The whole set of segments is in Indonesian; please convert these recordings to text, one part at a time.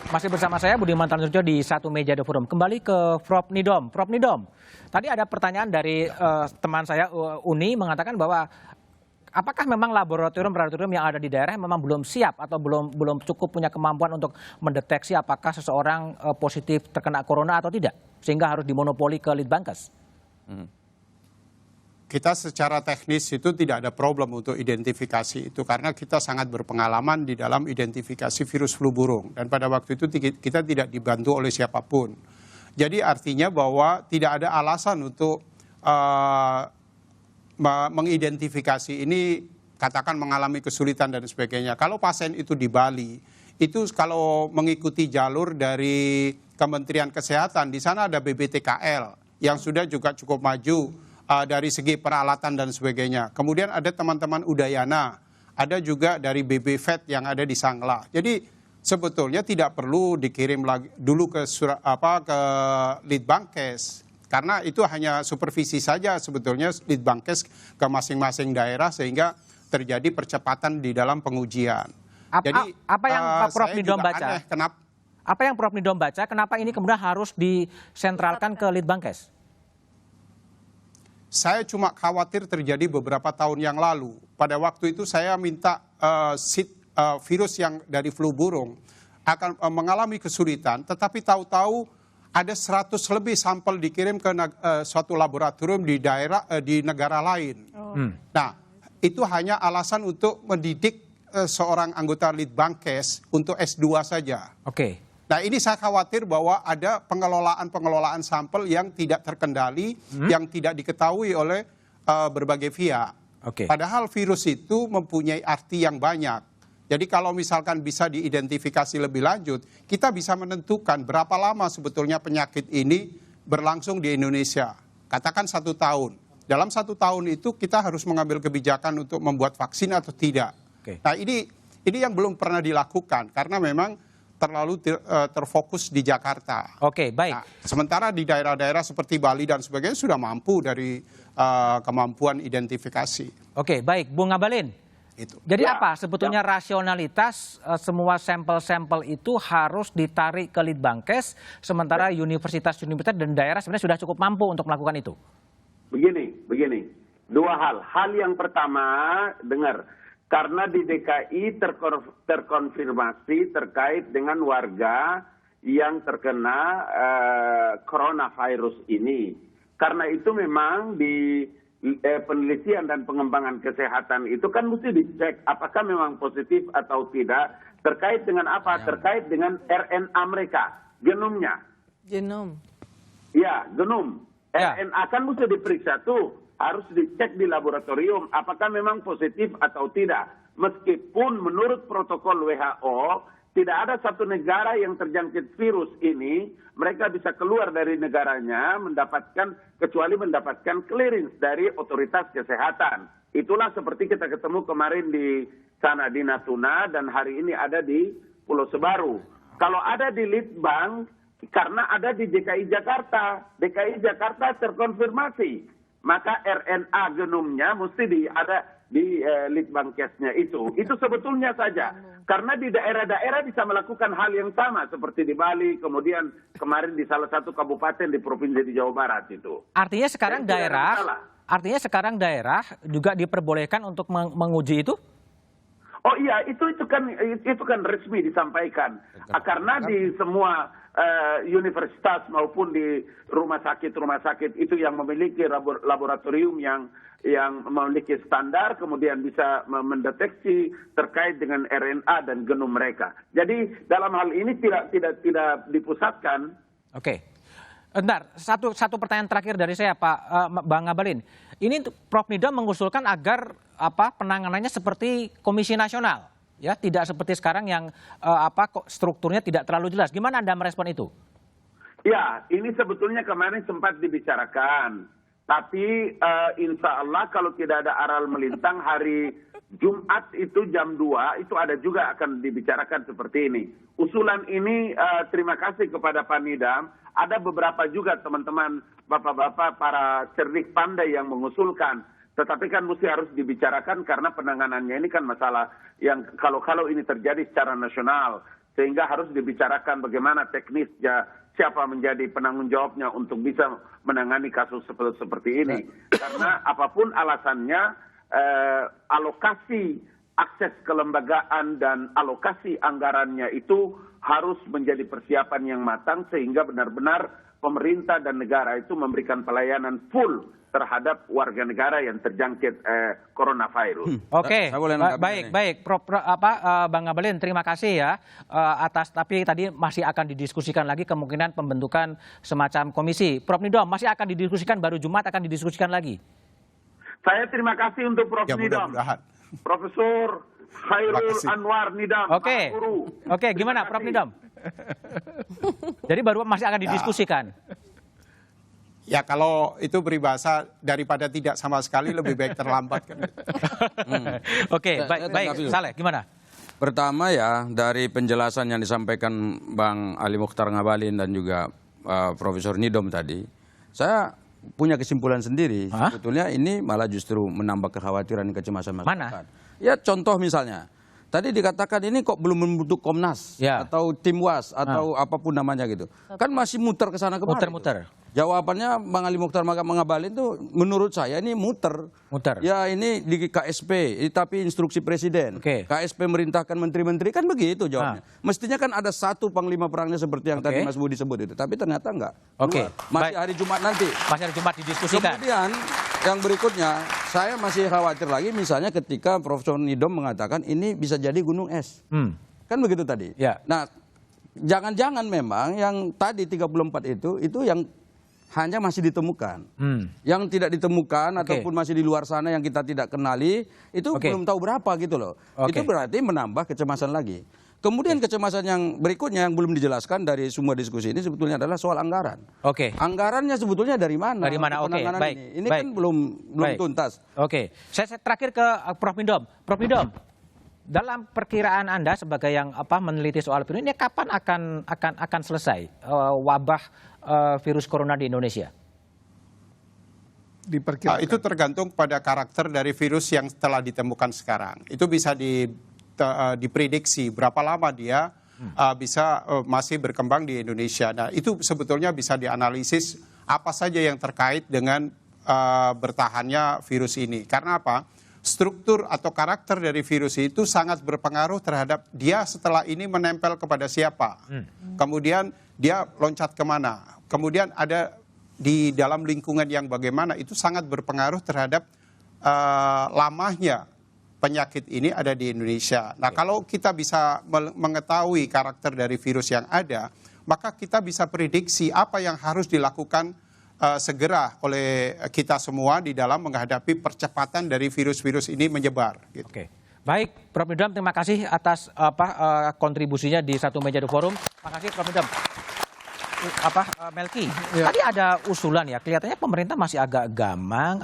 Masih bersama saya Budiman Tanurjo di Satu Meja The Forum. Kembali ke Prof. Nidom. Prof. Nidom, tadi ada pertanyaan dari teman saya Uni mengatakan bahwa apakah memang laboratorium yang ada di daerah memang belum siap atau belum cukup punya kemampuan untuk mendeteksi apakah seseorang positif terkena corona atau tidak, sehingga harus dimonopoli ke Litbangkes? Kita secara teknis itu tidak ada problem untuk identifikasi itu karena kita sangat berpengalaman di dalam identifikasi virus flu burung dan pada waktu itu kita tidak dibantu oleh siapapun. Jadi artinya bahwa tidak ada alasan untuk mengidentifikasi ini, katakan mengalami kesulitan dan sebagainya. Kalau pasien itu di Bali, itu kalau mengikuti jalur dari Kementerian Kesehatan, di sana ada BBTKL yang sudah juga cukup maju dari segi peralatan dan sebagainya. Kemudian ada teman-teman Udayana, ada juga dari BBVet yang ada di Sangla. Jadi sebetulnya tidak perlu dikirim lagi dulu ke Litbangkes, karena itu hanya supervisi saja sebetulnya Litbangkes ke masing-masing daerah sehingga terjadi percepatan di dalam pengujian. Jadi apa yang Prof. Nidom baca? Apa yang Prof. Nidom baca? Kenapa ini kemudian harus disentralkan ke Litbangkes? Saya cuma khawatir terjadi beberapa tahun yang lalu. Pada waktu itu saya minta virus yang dari flu burung akan mengalami kesulitan, tetapi tahu-tahu ada 100 lebih sampel dikirim ke suatu laboratorium di negara lain. Nah, itu hanya alasan untuk mendidik seorang anggota Litbangkes untuk S2 saja. Oke. Nah, ini saya khawatir bahwa ada pengelolaan sampel yang tidak terkendali, yang tidak diketahui oleh berbagai pihak. Padahal virus itu mempunyai arti yang banyak. Jadi kalau misalkan bisa diidentifikasi lebih lanjut, kita bisa menentukan berapa lama sebetulnya penyakit ini berlangsung di Indonesia. Katakan 1 tahun. Dalam 1 tahun itu kita harus mengambil kebijakan untuk membuat vaksin atau tidak. Nah, ini yang belum pernah dilakukan karena memang terlalu terfokus di Jakarta. Oke, baik. Nah, sementara di daerah-daerah seperti Bali dan sebagainya sudah mampu dari kemampuan identifikasi. Oke, baik. Bung Ngabalin, jadi apa sebetulnya rasionalitas semua sampel-sampel itu harus ditarik ke Litbangkes, sementara universitas-universitas dan daerah sebenarnya sudah cukup mampu untuk melakukan itu? Begini. 2 hal. Hal yang pertama, dengar. Karena di DKI terkonfirmasi terkait dengan warga yang terkena coronavirus ini. Karena itu memang di penelitian dan pengembangan kesehatan itu kan mesti dicek apakah memang positif atau tidak. Terkait dengan apa? Terkait dengan RNA mereka, genomnya. Genom. Ya, genom. RNA kan mesti diperiksa tuh. Harus dicek di laboratorium apakah memang positif atau tidak. Meskipun menurut protokol WHO, tidak ada satu negara yang terjangkit virus ini, mereka bisa keluar dari negaranya kecuali mendapatkan clearance dari otoritas kesehatan. Itulah seperti kita ketemu kemarin di sana di Natuna dan hari ini ada di Pulau Sebaru. Kalau ada di Litbang, karena ada di DKI Jakarta. DKI Jakarta terkonfirmasi. Maka RNA genomnya mesti ada di Litbangkesnya itu. Itu sebetulnya saja. Karena di daerah-daerah bisa melakukan hal yang sama seperti di Bali, kemudian kemarin di salah satu kabupaten di provinsi di Jawa Barat itu. Artinya sekarang daerah juga diperbolehkan untuk menguji itu? Oh iya, itu kan resmi disampaikan. Karena di semua universitas maupun di rumah sakit itu yang memiliki laboratorium yang memiliki standar, kemudian bisa mendeteksi terkait dengan RNA dan genom mereka. Jadi dalam hal ini tidak dipusatkan. Oke. Bentar, satu pertanyaan terakhir dari saya, Bang Ngabalin. Ini Prof. Nidom mengusulkan agar penanganannya seperti Komisi Nasional, ya, tidak seperti sekarang yang strukturnya tidak terlalu jelas. Gimana Anda merespon itu? Ya, ini sebetulnya kemarin sempat dibicarakan, tapi insya Allah kalau tidak ada aral melintang hari Jumat itu jam 2 itu ada juga akan dibicarakan seperti ini. Usulan ini terima kasih kepada Pak Nidam. Ada beberapa juga teman-teman bapak-bapak para cerdik pandai yang mengusulkan. Tetapi kan mesti harus dibicarakan karena penanganannya ini kan masalah yang kalau ini terjadi secara nasional, sehingga harus dibicarakan bagaimana teknisnya, siapa menjadi penanggung jawabnya untuk bisa menangani kasus seperti ini. Karena apapun alasannya, alokasi akses kelembagaan dan alokasi anggarannya itu harus menjadi persiapan yang matang sehingga benar-benar pemerintah dan negara itu memberikan pelayanan full terhadap warga negara yang terjangkit coronavirus. Oke, baik, Bang Ngabalin, terima kasih ya atas. Tapi tadi masih akan didiskusikan lagi kemungkinan pembentukan semacam komisi. Prof Nidom masih akan didiskusikan, baru Jumat akan didiskusikan lagi. Saya terima kasih untuk Prof Nidom, Profesor Khairul Anwar Nidam. Oke, gimana Prof Nidom? Jadi baru masih akan didiskusikan. Ya kalau itu beribahasa daripada tidak sama sekali lebih baik terlambat kan. Oke, baik. Saleh, gimana? Pertama ya, dari penjelasan yang disampaikan Bang Ali Mokhtar Ngabalin dan juga Profesor Nidom tadi, saya punya kesimpulan sendiri. Sebetulnya ini malah justru menambah kekhawatiran dan kecemasan masyarakat. Ya contoh misalnya, tadi dikatakan ini kok belum membentuk Komnas atau tim WAS atau apapun namanya gitu. Kan masih muter ke sana kemari. Muter-muter. Jawabannya Bang Ali Mokhtar Ngabalin itu menurut saya ini muter. Ya ini di KSP, tapi instruksi Presiden. KSP merintahkan menteri-menteri, kan begitu jawabnya. Mestinya kan ada satu panglima perangnya seperti yang tadi Mas Budi sebut itu, tapi ternyata enggak. Masih hari Jumat nanti. Masih hari Jumat didiskusikan. Kemudian yang berikutnya, saya masih khawatir lagi misalnya ketika Profesor Nidom mengatakan ini bisa jadi gunung es. Kan begitu tadi. Nah, jangan-jangan memang yang tadi 34 itu yang hanya masih ditemukan. Yang tidak ditemukan ataupun masih di luar sana yang kita tidak kenali, itu belum tahu berapa gitu loh. Itu berarti menambah kecemasan lagi. Kemudian kecemasan yang berikutnya yang belum dijelaskan dari semua diskusi ini sebetulnya adalah soal anggaran. Anggarannya sebetulnya dari mana? Dari mana? Baik. Ini kan belum tuntas. Saya terakhir ke Prof Nidom. Prof Nidom, dalam perkiraan Anda sebagai yang meneliti soal virus ini, kapan akan selesai wabah virus corona di Indonesia? Itu tergantung pada karakter dari virus yang telah ditemukan sekarang. Itu bisa diprediksi berapa lama dia bisa masih berkembang di Indonesia. Nah, itu sebetulnya bisa dianalisis apa saja yang terkait dengan bertahannya virus ini. Karena apa? Struktur atau karakter dari virus itu sangat berpengaruh terhadap dia setelah ini menempel kepada siapa. Kemudian dia loncat kemana. Kemudian ada di dalam lingkungan yang bagaimana, itu sangat berpengaruh terhadap lamanya penyakit ini ada di Indonesia. Nah, kalau kita bisa mengetahui karakter dari virus yang ada, maka kita bisa prediksi apa yang harus dilakukan segera oleh kita semua di dalam menghadapi percepatan dari virus-virus ini menyebar. Gitu. Baik, Prof Nidom, terima kasih atas kontribusinya di Satu Meja The Forum. Terima kasih, Prof Nidom. Melki, tadi ada usulan ya, kelihatannya pemerintah masih agak gamang,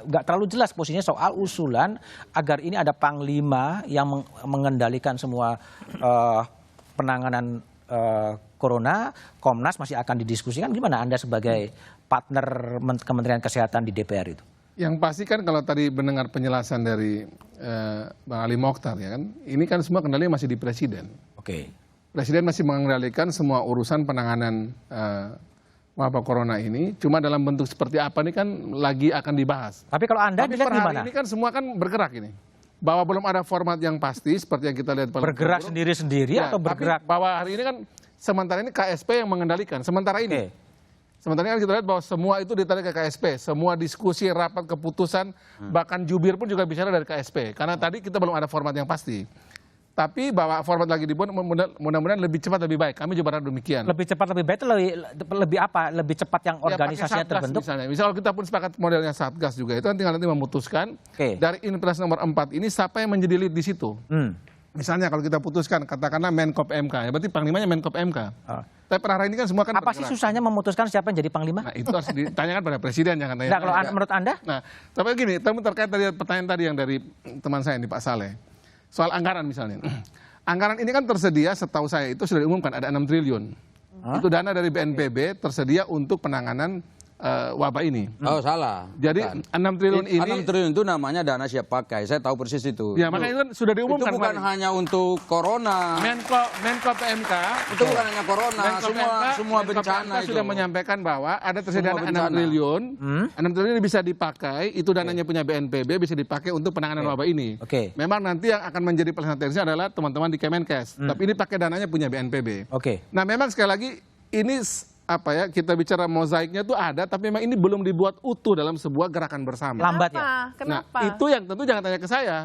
nggak terlalu jelas posisinya soal usulan agar ini ada panglima yang mengendalikan semua penanganan corona. Komnas masih akan didiskusikan. Gimana Anda sebagai partner Kementerian Kesehatan di DPR itu? Yang pasti kan kalau tadi mendengar penjelasan dari Bang Ali Mokhtar ya kan, ini kan semua kendalinya masih di Presiden. Presiden masih mengendalikan semua urusan penanganan wabah corona ini. Cuma dalam bentuk seperti apa ini kan lagi akan dibahas. Tapi kalau Anda dilihat gimana? Ini kan semua kan bergerak ini. Bahwa belum ada format yang pasti seperti yang kita lihat. Bergerak sendiri-sendiri atau bergerak? Bahwa hari ini kan sementara ini KSP yang mengendalikan. Sementara ini. Sementara ini kan kita lihat bahwa semua itu ditarik ke KSP. Semua diskusi, rapat, keputusan, bahkan jubir pun juga bicara dari KSP. Karena tadi kita belum ada format yang pasti. Tapi bahwa format lagi dibuat mudah-mudahan lebih cepat lebih baik. Kami juga berharap demikian. Lebih cepat lebih baik itu lebih apa? Lebih cepat yang organisasinya terbentuk? Misal kita pun sepakat modelnya Satgas juga. Itu kan tinggal nanti memutuskan dari Inpres nomor 4 ini siapa yang menjadi lead di situ. Misalnya kalau kita putuskan katakanlah Menkop MK, ya berarti panglimanya Menkop MK. Tapi per hari ini kan semua kan apa sih susahnya memutuskan siapa yang jadi panglima? Nah, itu harus ditanyakan pada Presiden, jangan tanya. Nah, kalau menurut Anda? Nah, tapi gini, terkait dari pertanyaan tadi yang dari teman saya ini Pak Saleh. Soal anggaran misalnya. Anggaran ini kan tersedia setahu saya itu sudah diumumkan ada 6 triliun. Itu dana dari BNPB tersedia untuk penanganan wabah ini. Oh salah. Jadi Bukan. 6 triliun ini 6 triliun itu namanya dana siap pakai. Saya tahu persis itu. ya makanya itu kan sudah diumumkan. Itu bukan hanya untuk corona. Menko PMK Itu bukan hanya corona, semua Menko bencana PMK itu. sudah menyampaikan bahwa ada tersedia Semua dana 6 bencana. triliun. 6 triliun ini bisa dipakai, itu dananya punya BNPB, bisa dipakai untuk penanganan wabah ini. Oke. Memang nanti yang akan menjadi pelaksana teknisnya adalah teman-teman di Kemenkes. Tapi ini pakai dananya punya BNPB. Oke. Nah memang sekali lagi ini apa ya, kita bicara mozaiknya tuh ada, tapi memang ini belum dibuat utuh dalam sebuah gerakan bersama. Lambat ya? Nah, Kenapa? itu yang tentu jangan tanya ke saya.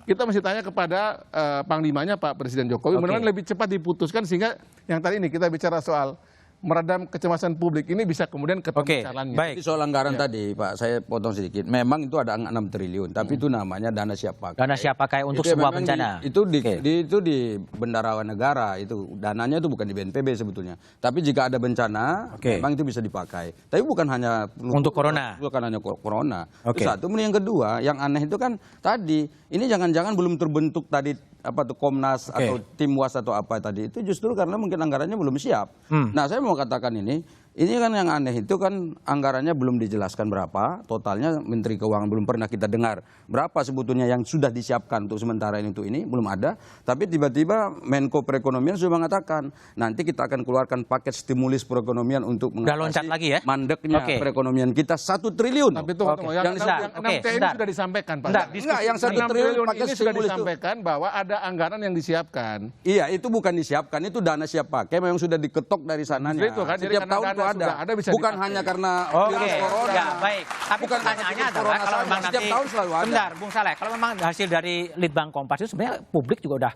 Kita mesti tanya kepada Panglimanya Pak Presiden Jokowi. Mudah-mudahan lebih cepat diputuskan sehingga yang tadi ini kita bicara soal meredam kecemasan publik ini bisa kemudian ketemu jalannya. Baik. Jadi soal anggaran tadi, Pak, saya potong sedikit. Memang itu ada 6 triliun, tapi itu namanya dana siap pakai. Dana siap pakai untuk Itu sebuah memang bencana. itu di bendahara negara, itu dananya itu bukan di BNPB sebetulnya. Tapi jika ada bencana, memang itu bisa dipakai. Tapi bukan hanya Untuk corona. Bukan hanya corona. Oke. Itu satu. Kemudian yang kedua, yang aneh itu kan tadi ini jangan-jangan belum terbentuk tadi apa tuh Komnas atau tim was atau apa tadi itu justru karena mungkin anggarannya belum siap. Nah, saya mau katakan ini kan yang aneh itu kan anggarannya belum dijelaskan berapa, totalnya Menteri Keuangan belum pernah kita dengar berapa sebetulnya yang sudah disiapkan untuk sementara ini untuk ini belum ada, tapi tiba-tiba Menko Perekonomian sudah mengatakan nanti kita akan keluarkan paket stimulus perekonomian untuk loncat lagi ya? mandeknya perekonomian kita 1 triliun. Tapi tunggu, yang 6 T ini sudah disampaikan Pak. Enggak, yang 1 triliun paket ini sudah stimulus disampaikan bahwa ada anggaran yang disiapkan. Iya, itu bukan disiapkan, itu dana siap pakai memang sudah diketok dari sananya. Itu kan, jadi setiap karena tahun dana itu sudah ada, bisa bukan dipakai. hanya karena virus corona. Ya, baik. Tapi Bukan pertanyaannya karena virus adalah corona kalau saja, memang nanti setiap tahun selalu ada. Bentar, Bung Saleh, kalau memang hasil dari Litbang Kompas itu sebenarnya publik juga udah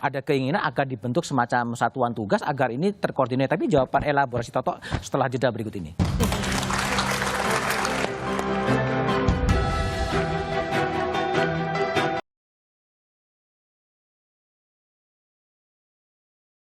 ada keinginan agar dibentuk semacam satuan tugas agar ini terkoordinir. Tapi jawaban elaborasi Toto setelah jeda berikut ini.